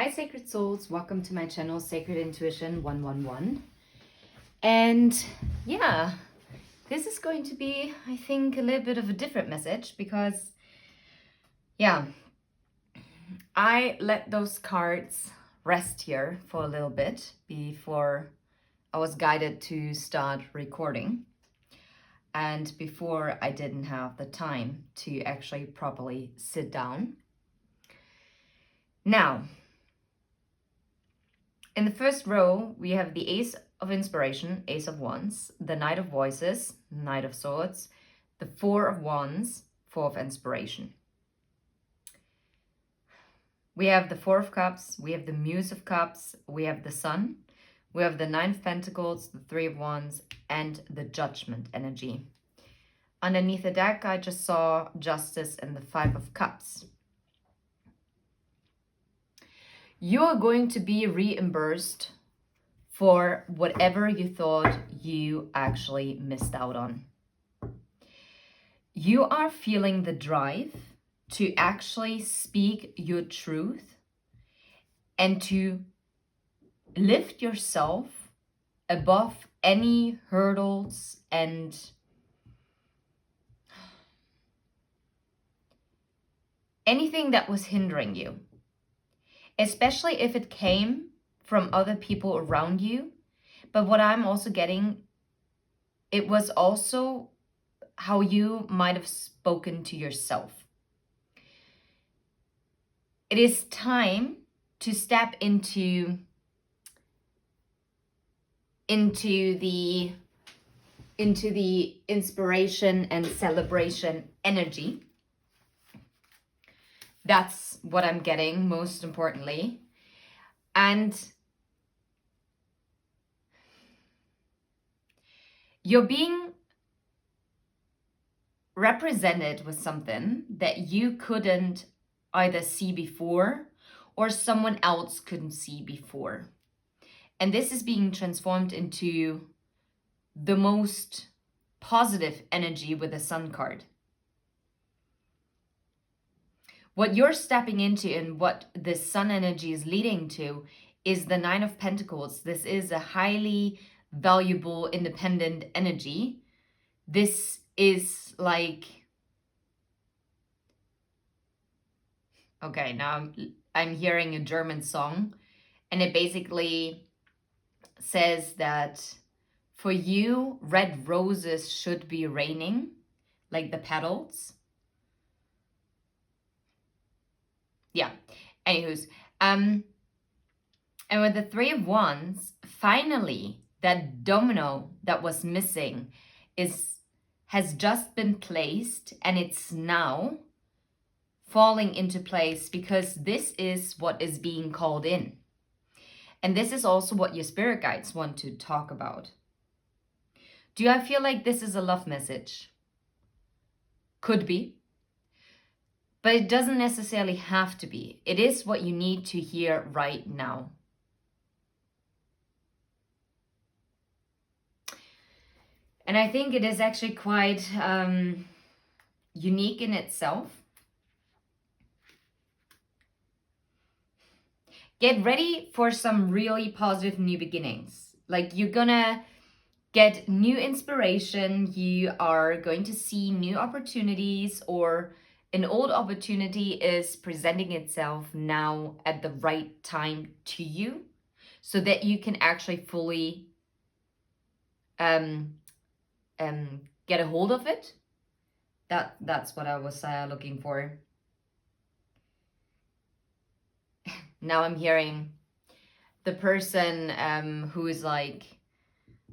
Hi Sacred Souls, welcome to my channel Sacred Intuition 111. And yeah, this is going to be, I think, a little bit of a different message because I let those cards rest here for a little bit before I was guided to start recording, and before I didn't have the time to actually properly sit down. Now, in the first row, we have the Ace of Inspiration, Ace of Wands, the Knight of Voices, Knight of Swords, the Four of Wands, Four of Inspiration. We have the Four of Cups, we have the Muse of Cups, we have the Sun, we have the Nine of Pentacles, the Three of Wands, and the Judgment energy. Underneath the deck, I just saw Justice and the Five of Cups. You are going to be reimbursed for whatever you thought you actually missed out on. You are feeling the drive to actually speak your truth and to lift yourself above any hurdles and anything that was hindering you. Especially if it came from other people around you. But what I'm also getting, it was also how you might have spoken to yourself. It is time to step into the inspiration and celebration energy. That's what I'm getting, most importantly. And you're being represented with something that you couldn't either see before or someone else couldn't see before. And this is being transformed into the most positive energy with the Sun card. What you're stepping into and what the Sun energy is leading to is the Nine of Pentacles. This is a highly valuable, independent energy. This is like, okay, now I'm hearing a German song, and it basically says that for you, red roses should be raining, like the petals. Yeah, anywho's, and with the Three of Wands, finally, that domino that was missing has just been placed, and it's now falling into place because this is what is being called in. And this is also what your spirit guides want to talk about. Do I feel like this is a love message? Could be. But it doesn't necessarily have to be. It is what you need to hear right now. And I think it is actually quite unique in itself. Get ready for some really positive new beginnings. Like, you're gonna get new inspiration. You are going to see new opportunities, or an old opportunity is presenting itself now at the right time to you so that you can actually fully get a hold of it. That's what I was looking for. Now I'm hearing the person who is like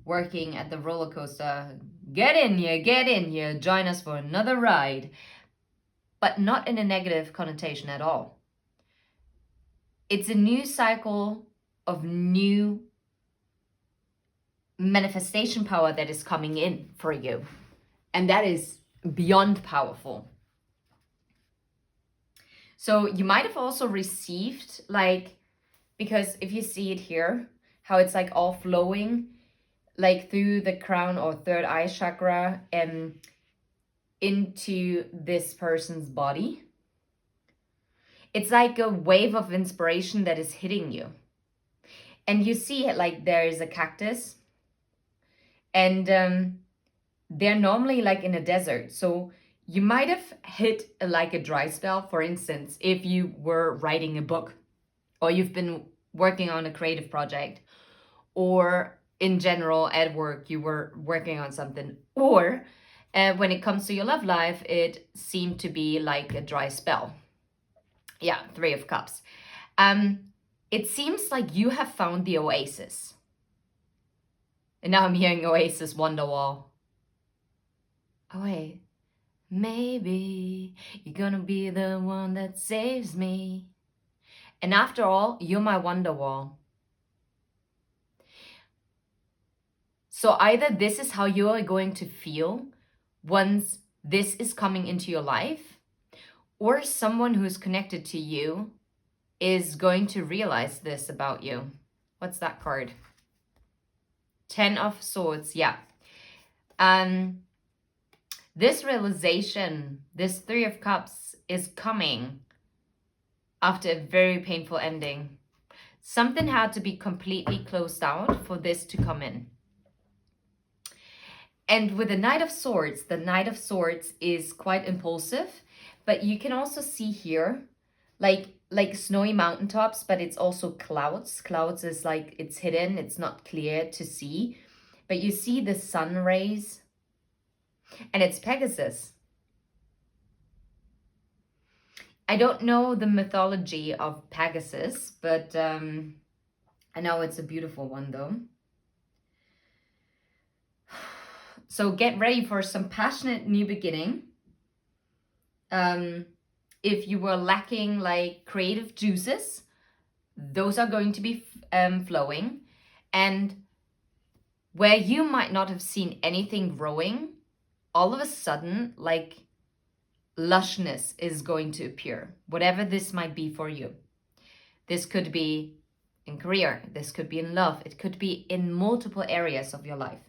working at the roller coaster. Get in here, join us for another ride. But not in a negative connotation at all. It's a new cycle of new manifestation power that is coming in for you. And that is beyond powerful. So you might have also received, like, because if you see it here, how it's like all flowing, like through the crown or third eye chakra and into this person's body. It's like a wave of inspiration that is hitting you. And you see, like, there is a cactus, and they're normally like in a desert. So you might have hit like a dry spell, for instance, if you were writing a book, or you've been working on a creative project, or in general at work you were working on something, or when it comes to your love life, it seemed to be like a dry spell. Yeah, Three of Cups. It seems like you have found the oasis. And now I'm hearing Oasis Wonderwall. Oh wait, maybe you're gonna be the one that saves me. And after all, you're my Wonderwall. So either this is how you are going to feel once this is coming into your life, or someone who's connected to you is going to realize this about you. What's that card? Ten of Swords, yeah. This realization, this Three of Cups, is coming after a very painful ending. Something had to be completely closed out for this to come in. And with the Knight of Swords is quite impulsive, but you can also see here, like snowy mountaintops, but it's also clouds. Clouds is like, it's hidden, it's not clear to see, but you see the sun rays, and it's Pegasus. I don't know the mythology of Pegasus, but I know it's a beautiful one though. So get ready for some passionate new beginning. If you were lacking like creative juices, those are going to be flowing. And where you might not have seen anything growing, all of a sudden, like, lushness is going to appear, whatever this might be for you. This could be in career, this could be in love, it could be in multiple areas of your life.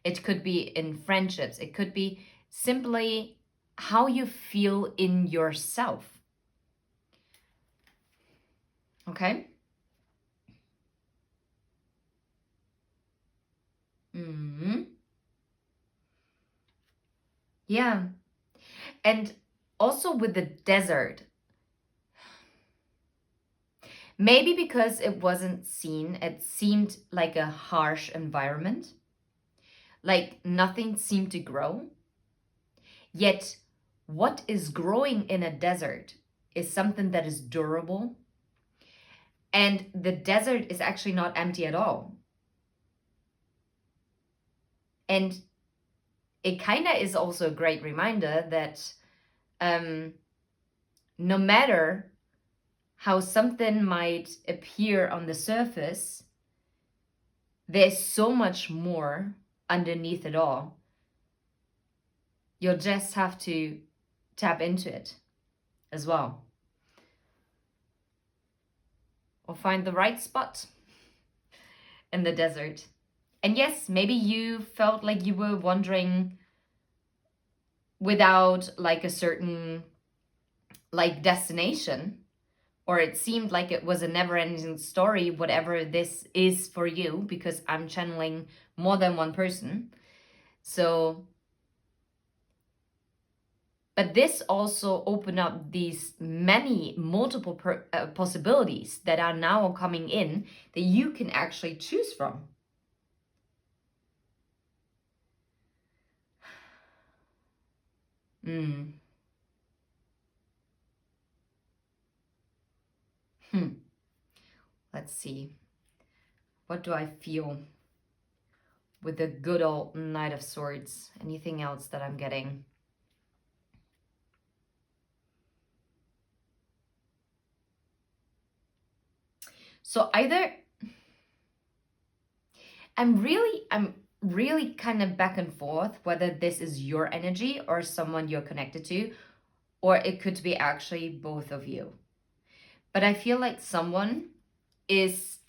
It could be in friendships. It could be simply how you feel in yourself. Okay? Yeah. And also with the desert, maybe because it wasn't seen, it seemed like a harsh environment. Like nothing seemed to grow. Yet what is growing in a desert is something that is durable. And the desert is actually not empty at all. And it kind of is also a great reminder that no matter how something might appear on the surface, there's so much more underneath it all. You'll just have to tap into it as well. Or find the right spot in the desert. And yes, maybe you felt like you were wandering without like a certain like destination, or it seemed like it was a never-ending story, whatever this is for you, because I'm channeling more than one person. So, but this also opened up these many multiple possibilities that are now coming in that you can actually choose from. Let's see. What do I feel with the good old Knight of Swords? Anything else that I'm getting? So either I'm really kind of back and forth whether this is your energy or someone you're connected to, or it could be actually both of you. But I feel like someone is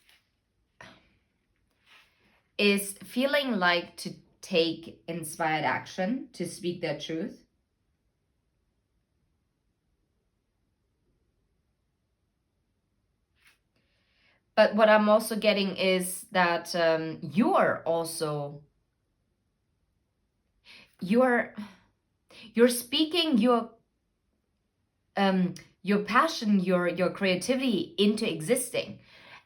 feeling like to take inspired action, to speak their truth. But what I'm also getting is that you're speaking your passion, your creativity into existing.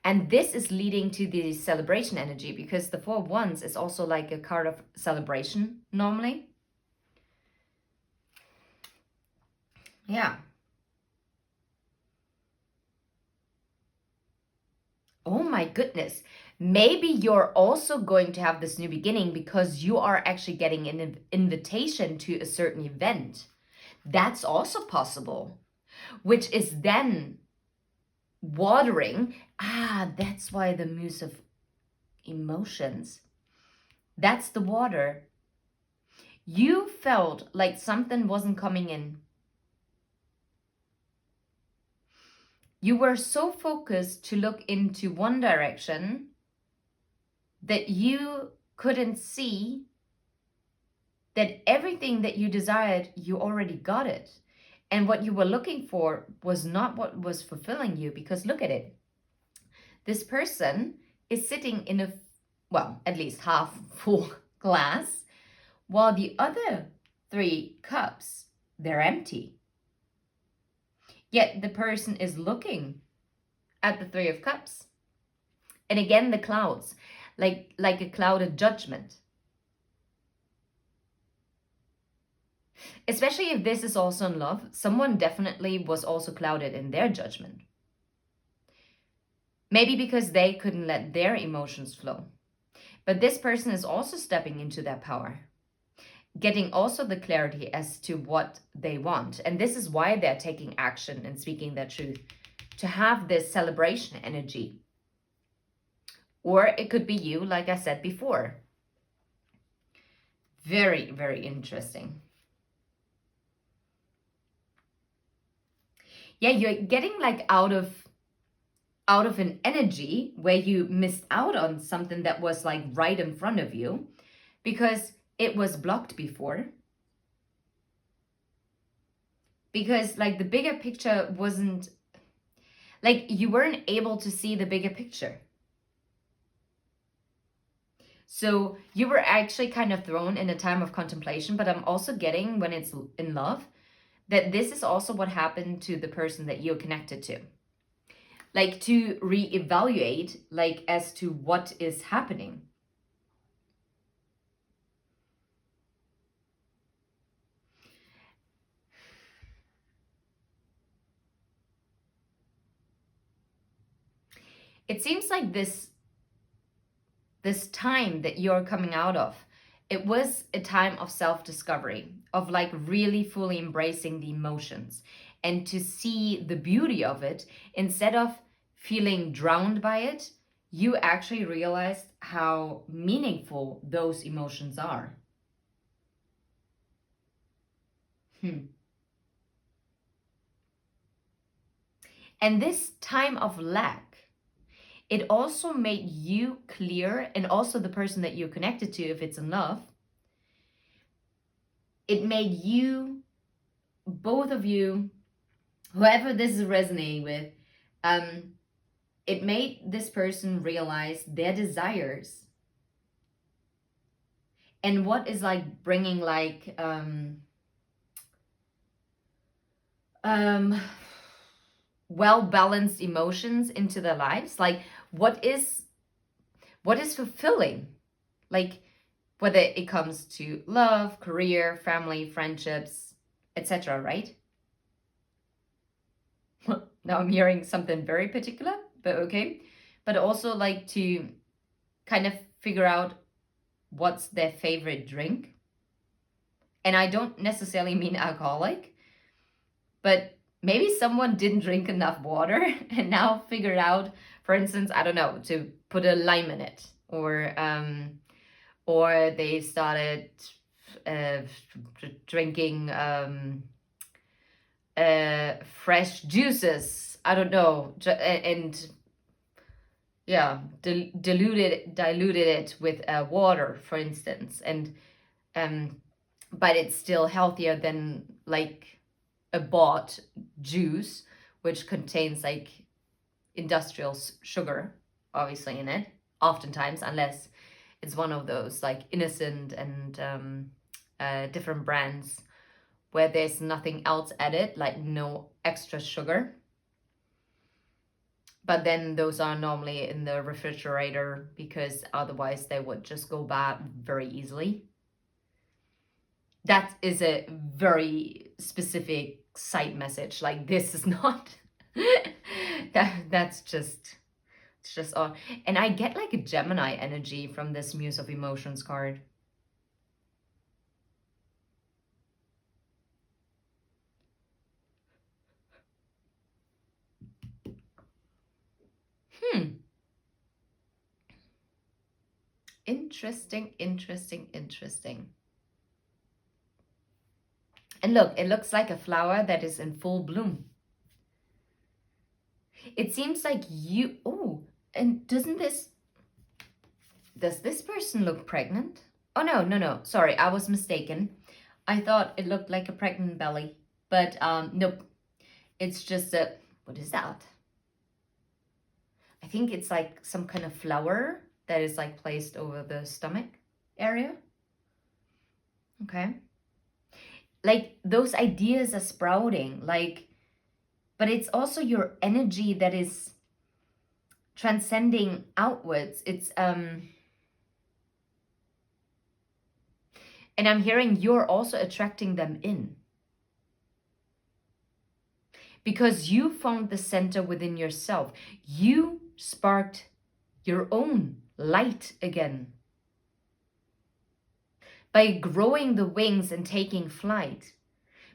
And this is leading to the celebration energy, because the Four of Wands is also like a card of celebration normally. Yeah. Oh my goodness. Maybe you're also going to have this new beginning because you are actually getting an invitation to a certain event. That's also possible, which is then watering. That's why the Muse of Emotions. That's the water. You felt like something wasn't coming in. You were so focused to look into one direction that you couldn't see that everything that you desired, you already got it. And what you were looking for was not what was fulfilling you, because look at it. This person is sitting in a, well, at least half full glass, while the other 3 cups, they're empty. Yet the person is looking at the 3 of Cups. And again, the clouds, like a cloud of judgment. Especially if this is also in love, someone definitely was also clouded in their judgment. Maybe because they couldn't let their emotions flow. But this person is also stepping into that power, getting also the clarity as to what they want. And this is why they're taking action and speaking their truth, to have this celebration energy. Or it could be you, like I said before. Very, very interesting. Yeah, you're getting like out of an energy where you missed out on something that was like right in front of you because it was blocked before. Because like the bigger picture wasn't, like you weren't able to see the bigger picture. So you were actually kind of thrown in a time of contemplation, but I'm also getting, when it's in love, that this is also what happened to the person that you're connected to. Like to reevaluate, like as to what is happening. It seems like this time that you're coming out of, it was a time of self-discovery, of like really fully embracing the emotions and to see the beauty of it. Instead of feeling drowned by it, you actually realized how meaningful those emotions are. And this time of lack, it also made you clear, and also the person that you're connected to, if it's in love, it made you, both of you, whoever this is resonating with, it made this person realize their desires and what is like bringing like well-balanced emotions into their lives. Like what is fulfilling, like whether it comes to love, career, family, friendships, etc., right? Now I'm hearing something very particular, but okay. But also like to kind of figure out what's their favorite drink. And I don't necessarily mean alcoholic, but maybe someone didn't drink enough water and now figured out, for instance, I don't know, to put a lime in it, or they started drinking fresh juices. I don't know, and yeah, diluted it with water, for instance, and but it's still healthier than like a bought juice, which contains like industrial sugar. obviously, in it, oftentimes, unless it's one of those like innocent and different brands where there's nothing else added, like no extra sugar. But then those are normally in the refrigerator because otherwise they would just go bad very easily. That is a very specific side message. Like, this is not that's just, it's just odd. And I get like a Gemini energy from this Muse of Emotions card. Interesting, interesting, interesting. And look, it looks like a flower that is in full bloom. It seems like you, oh, and does this person look pregnant? Oh, no, sorry, I was mistaken. I thought it looked like a pregnant belly, but nope. It's just a, what is that? I think it's like some kind of flower that is like placed over the stomach area. Okay. Like those ideas are sprouting, like, but it's also your energy that is transcending outwards. It's and I'm hearing you're also attracting them in. Because you found the center within yourself. You sparked your own light again. By growing the wings and taking flight.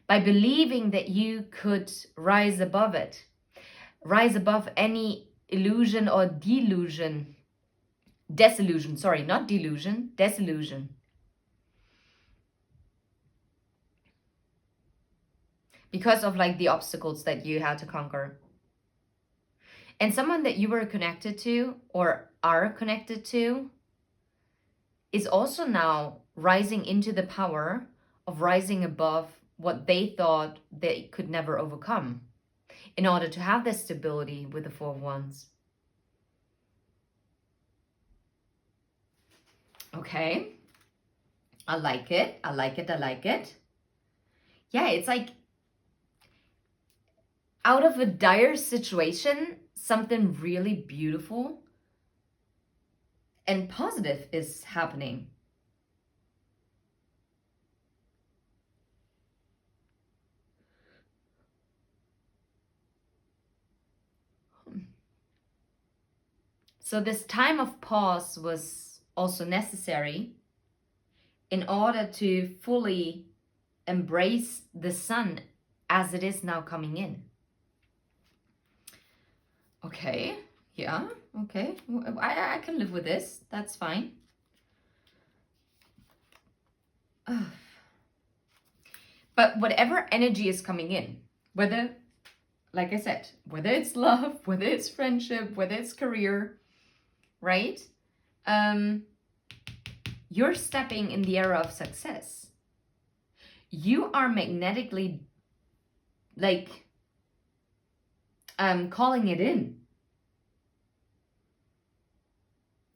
By believing that you could rise above it. Rise above any illusion or delusion. Disillusion, sorry, not delusion, disillusion. Because of like the obstacles that you had to conquer. And someone that you were connected to or are connected to is also now rising into the power of rising above what they thought they could never overcome in order to have this stability with the Four of Wands. Okay. I like it. I like it. I like it. Yeah, it's like out of a dire situation, something really beautiful and positive is happening. So this time of pause was also necessary in order to fully embrace the sun as it is now coming in. Okay, yeah, okay. I can live with this. That's fine. But whatever energy is coming in, whether, like I said, whether it's love, whether it's friendship, whether it's career, right? You're stepping in the era of success. You are magnetically, like, calling it in.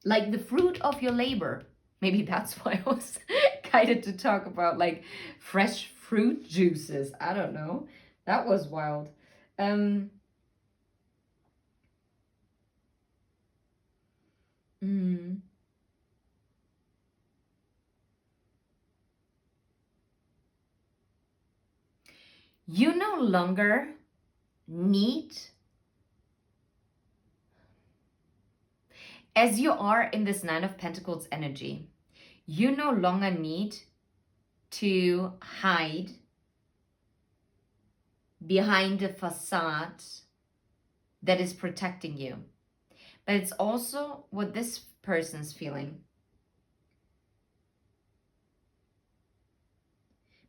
Like the fruit of your labor. Maybe that's why I was guided to talk about like fresh fruit juices. I don't know. That was wild. You no longer need, as you are in this Nine of Pentacles energy, you no longer need to hide behind a facade that is protecting you. But it's also what this person's feeling.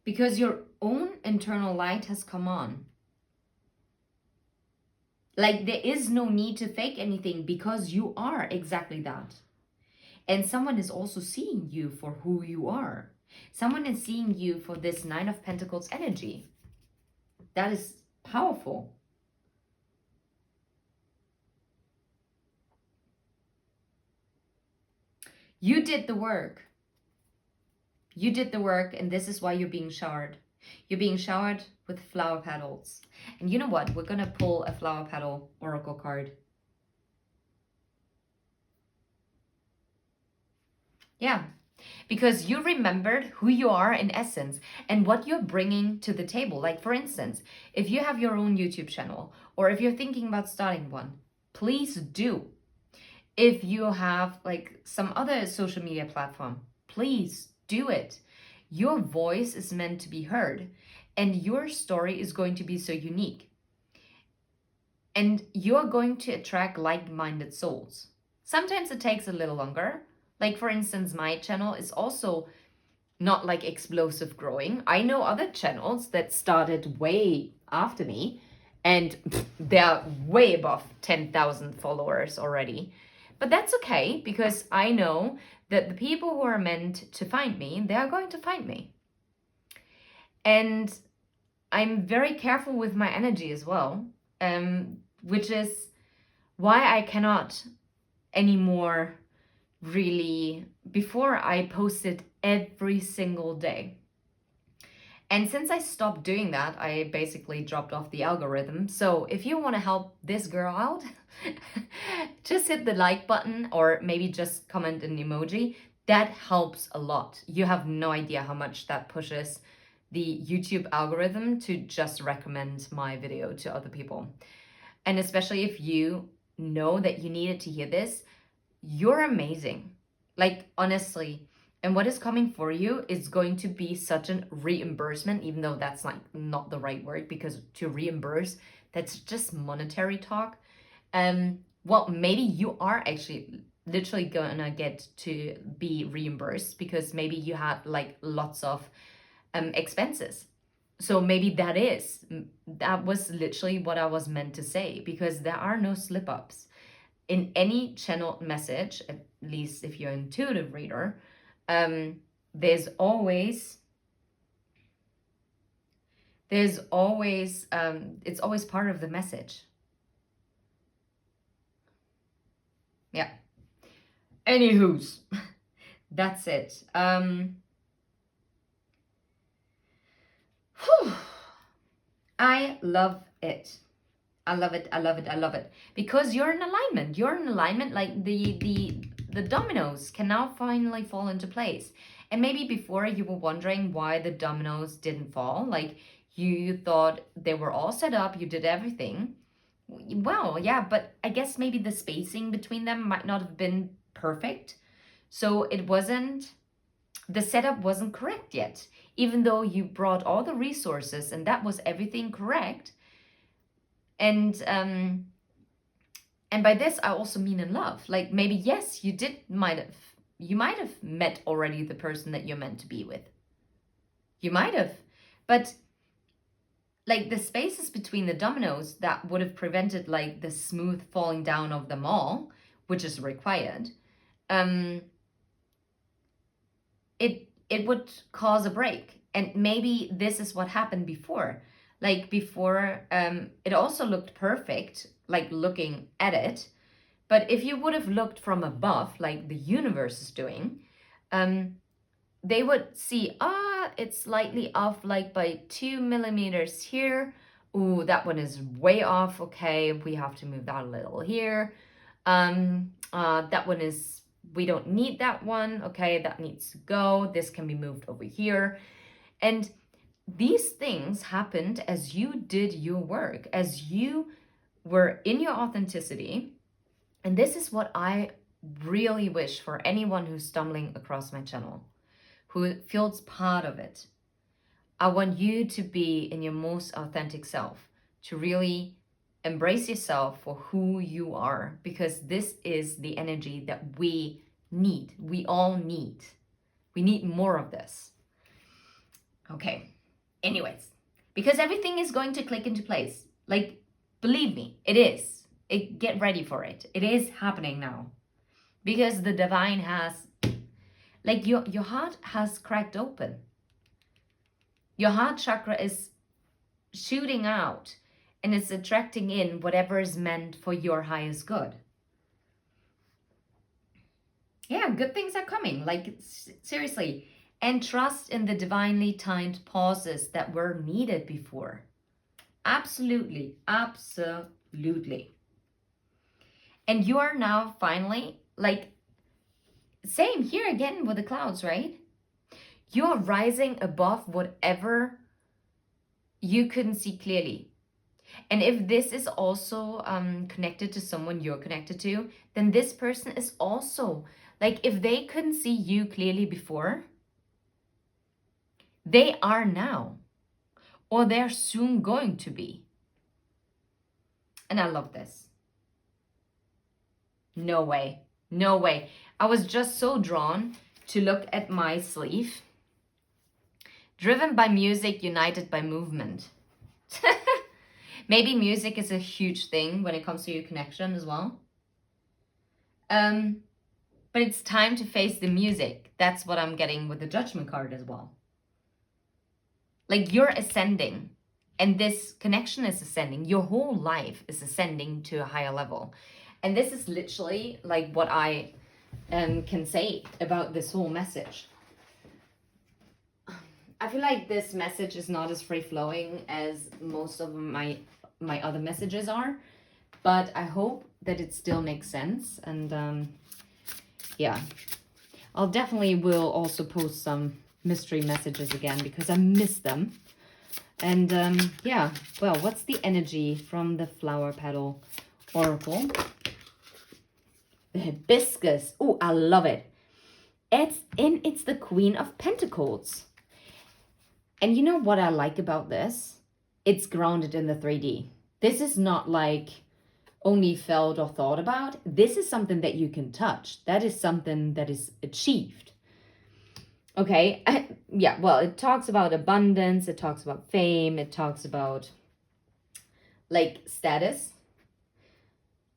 Because your own internal light has come on. Like there is no need to fake anything because you are exactly that. And someone is also seeing you for who you are. Someone is seeing you for this Nine of Pentacles energy. That is powerful. You did the work. You did the work, and this is why you're being showered. You're being showered with flower petals. And you know what? We're going to pull a flower petal oracle card. Yeah, because you remembered who you are in essence and what you're bringing to the table. Like, for instance, if you have your own YouTube channel or if you're thinking about starting one, please do. If you have like some other social media platform, please do it. Your voice is meant to be heard and your story is going to be so unique. And you're going to attract like-minded souls. Sometimes it takes a little longer. Like, for instance, my channel is also not like explosive growing. I know other channels that started way after me and they're way above 10,000 followers already. But that's okay because I know that the people who are meant to find me, they are going to find me. And I'm very careful with my energy as well, which is why I cannot anymore really, before I posted every single day. And since I stopped doing that, I basically dropped off the algorithm. So if you want to help this girl out, just hit the like button or maybe just comment an emoji. That helps a lot. You have no idea how much that pushes the YouTube algorithm to just recommend my video to other people. And especially if you know that you needed to hear this, you're amazing. Like, honestly. And what is coming for you is going to be such a reimbursement, even though that's like not the right word, because to reimburse, that's just monetary talk. Well, maybe you are actually literally gonna get to be reimbursed because maybe you had like lots of expenses. So maybe that was literally what I was meant to say, because there are no slip ups in any channel message, at least if you're an intuitive reader. There's always it's always part of the message. Yeah. Anywho's, that's it. I love it. I love it. I love it. I love it. Because you're in alignment. You're in alignment. Like the dominoes can now finally fall into place. And maybe before you were wondering why the dominoes didn't fall. Like you thought they were all set up. You did everything. Well, yeah, but I guess maybe the spacing between them might not have been perfect. So the setup wasn't correct yet. Even though you brought all the resources and that was everything correct. And by this I also mean in love. Like maybe yes, you might have met already the person that you're meant to be with. You might have. But like the spaces between the dominoes that would have prevented like the smooth falling down of them all, which is required, it would cause a break. And maybe this is what happened before. Like before, it also looked perfect, like looking at it. But if you would have looked from above, like the universe is doing, they would see, it's slightly off, like by 2 millimeters here. Ooh, that one is way off. Okay, we have to move that a little here. That one is, we don't need that one. Okay, that needs to go. This can be moved over here. And these things happened as you did your work, as you were in your authenticity. And this is what I really wish for anyone who's stumbling across my channel, who feels part of it. I want you to be in your most authentic self, to really embrace yourself for who you are, because this is the energy that we need. We all need. We need more of this. Okay. Anyways, because everything is going to click into place. Like, believe me, it is. Get ready for it. It is happening now. Because the divine has, like your heart has cracked open. Your heart chakra is shooting out and it's attracting in whatever is meant for your highest good. yeah, good things are coming. Like, seriously. And trust in the divinely timed pauses that were needed before. Absolutely. Absolutely. And you are now finally, like, same here again with the clouds, right? You're rising above whatever you couldn't see clearly. And if this is also connected to someone you're connected to, then this person is also, like, if they couldn't see you clearly before, they are now, or they're soon going to be. And I love this. No way. No way. I was just so drawn to look at my sleeve. Driven by music, united by movement. Maybe music is a huge thing when it comes to your connection as well. But it's time to face the music. That's what I'm getting with the Judgment card as well. Like, you're ascending, and this connection is ascending. Your whole life is ascending to a higher level. And this is literally like what I can say about this whole message. I feel like this message is not as free-flowing as most of my other messages are, but I hope that it still makes sense. And yeah, I'll definitely will also post some mystery messages again because I miss them. And yeah, well, what's the energy from the flower petal oracle? The hibiscus. Oh, I love it. It's the Queen of Pentacles. And you know what I like about this? It's grounded in the 3D. This is not like only felt or thought about. This is something that you can touch. That is something that is achieved. Okay, yeah, well, it talks about abundance. It talks about fame. It talks about like status.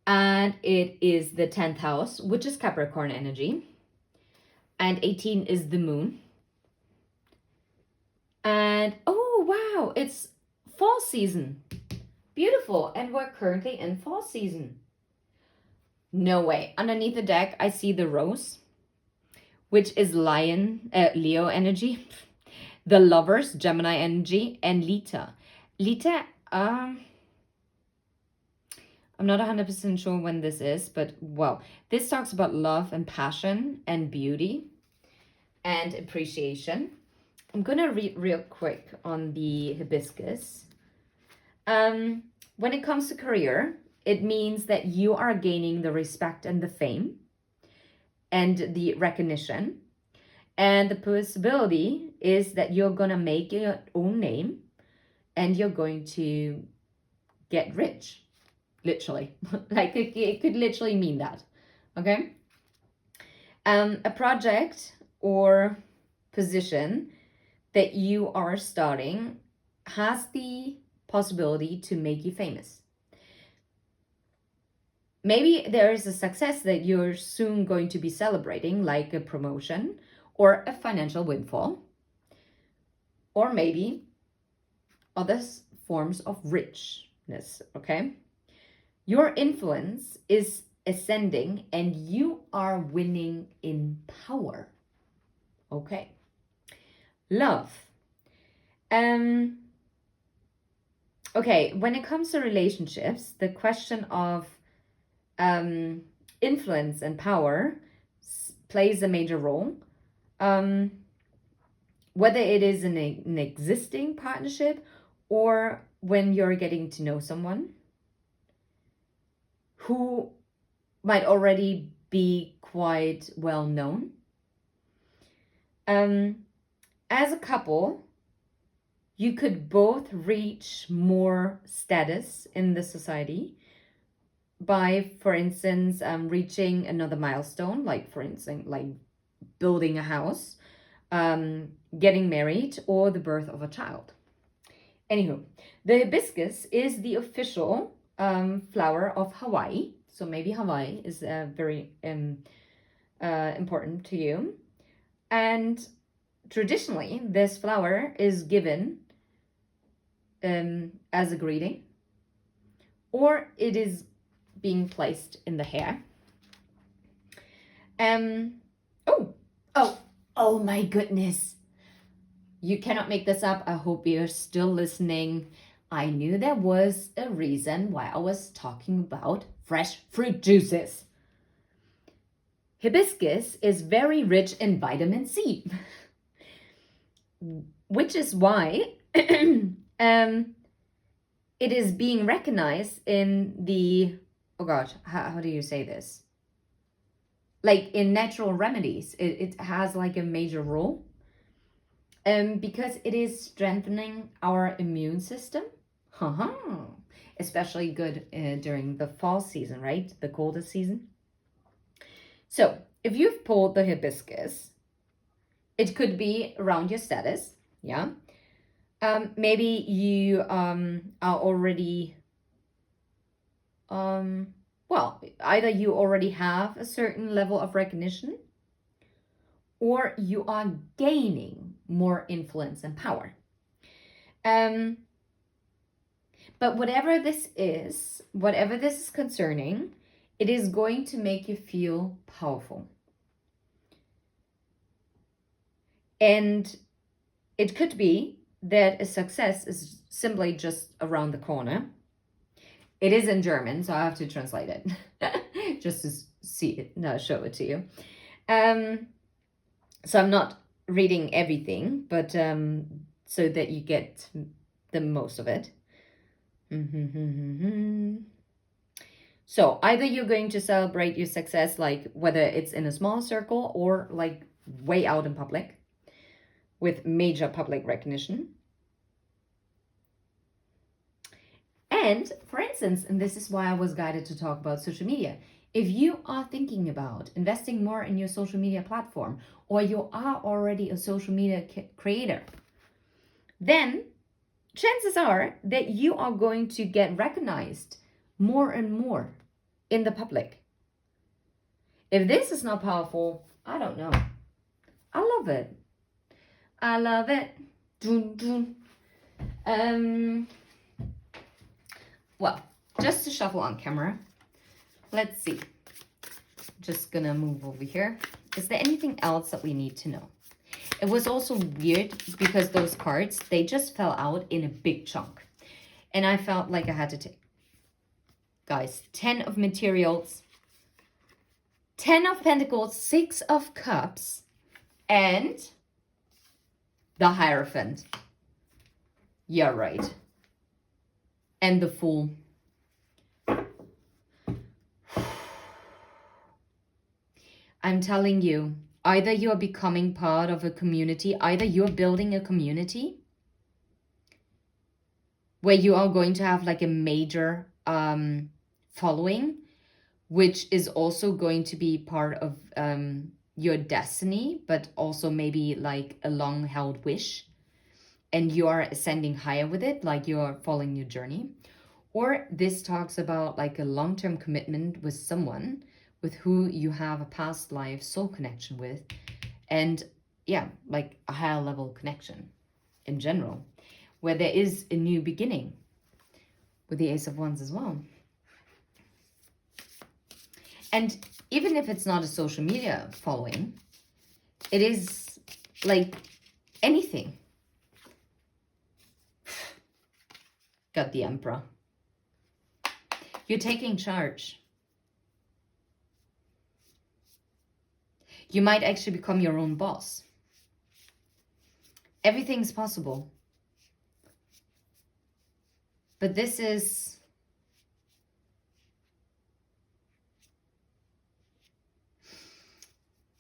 And it is the 10th house, which is Capricorn energy. And 18 is the moon. And oh, wow, it's fall season. Beautiful. And we're currently in fall season. No way. Underneath the deck, I see the rose, which is Leo energy. The lovers, Gemini energy, and Lita. Lita, I'm not 100% sure when this is, but well, this talks about love and passion and beauty and appreciation. I'm going to read real quick on the hibiscus. When it comes to career, it means that you are gaining the respect and the fame and the recognition. And the possibility is that you're going to make your own name and you're going to get rich, literally. Like it could literally mean that, okay? A project or position that you are starting has the possibility to make you famous. Maybe there is a success that you're soon going to be celebrating, like a promotion or a financial windfall, or maybe other forms of richness, okay? Your influence is ascending and you are winning in power, okay? Love. Okay, when it comes to relationships, the question of influence and power plays a major role. Whether it is in an existing partnership or when you're getting to know someone who might already be quite well known. As a couple, you could both reach more status in the society by, for instance, reaching another milestone, like, for instance, like building a house, getting married, or the birth of a child. Anywho, the hibiscus is the official flower of Hawaii. So maybe Hawaii is very important to you. And traditionally, this flower is given as a greeting, or it is being placed in the hair. Oh, oh, oh my goodness. You cannot make this up. I hope you're still listening. I knew there was a reason why I was talking about fresh fruit juices. Hibiscus is very rich in vitamin C, which is why it is being recognized in the, oh God, how do you say this? Like in natural remedies, it has like a major role. Because it is strengthening our immune system. Especially good during the fall season, right? The coldest season. So if you've pulled the hibiscus, it could be around your status, yeah? Maybe you are already, well, either you already have a certain level of recognition, or you are gaining more influence and power. But whatever this is concerning, it is going to make you feel powerful. And it could be that a success is simply just around the corner. It is in German, so I have to translate it just to see it, no, show it to you. So I'm not reading everything, but so that you get the most of it. So either you're going to celebrate your success, like whether it's in a small circle or like way out in public with major public recognition. And for instance, and this is why I was guided to talk about social media, if you are thinking about investing more in your social media platform, or you are already a social media creator, then chances are that you are going to get recognized more and more in the public. If this is not powerful, I don't know. I love it. I love it. Well, just to shuffle on camera. Let's see. Just gonna move over here. Is there anything else that we need to know? It was also weird because those cards, they just fell out in a big chunk. And I felt like I had to take. Guys, 10 of materials, 10 of pentacles, 6 of cups, and the Hierophant. Yeah, right. And the Fool. I'm telling you, either you are becoming part of a community, either you're building a community where you are going to have like a major following, which is also going to be part of your destiny, but also maybe like a long-held wish, and you are ascending higher with it, like you're following your journey. Or this talks about like a long-term commitment with someone with who you have a past life soul connection with, and yeah, like a higher level connection in general, where there is a new beginning with the Ace of Wands as well. And even if it's not a social media following, it is like anything. Got the Emperor. You're taking charge. You might actually become your own boss. Everything's possible. But this is...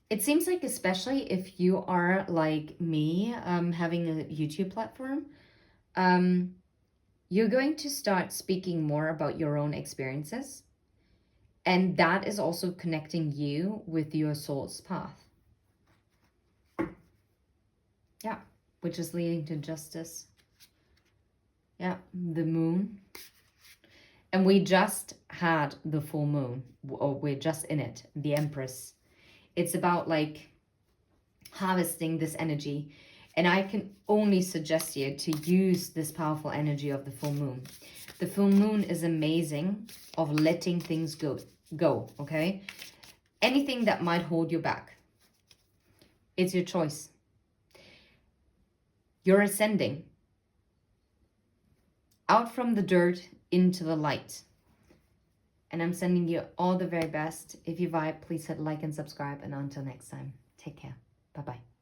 It seems like, especially if you are like me, having a YouTube platform, you're going to start speaking more about your own experiences. And that is also connecting you with your soul's path. Yeah, which is leading to justice. Yeah, the moon. And we just had the full moon, or we're just in it, the Empress. It's about like harvesting this energy. And I can only suggest you to use this powerful energy of the full moon. The full moon is amazing of letting things go, okay? anything that might hold you back. It's your choice. You're ascending out from the dirt into the light. And I'm sending you all the very best. If you vibe, please hit like and subscribe. And until next time, take care. Bye-bye.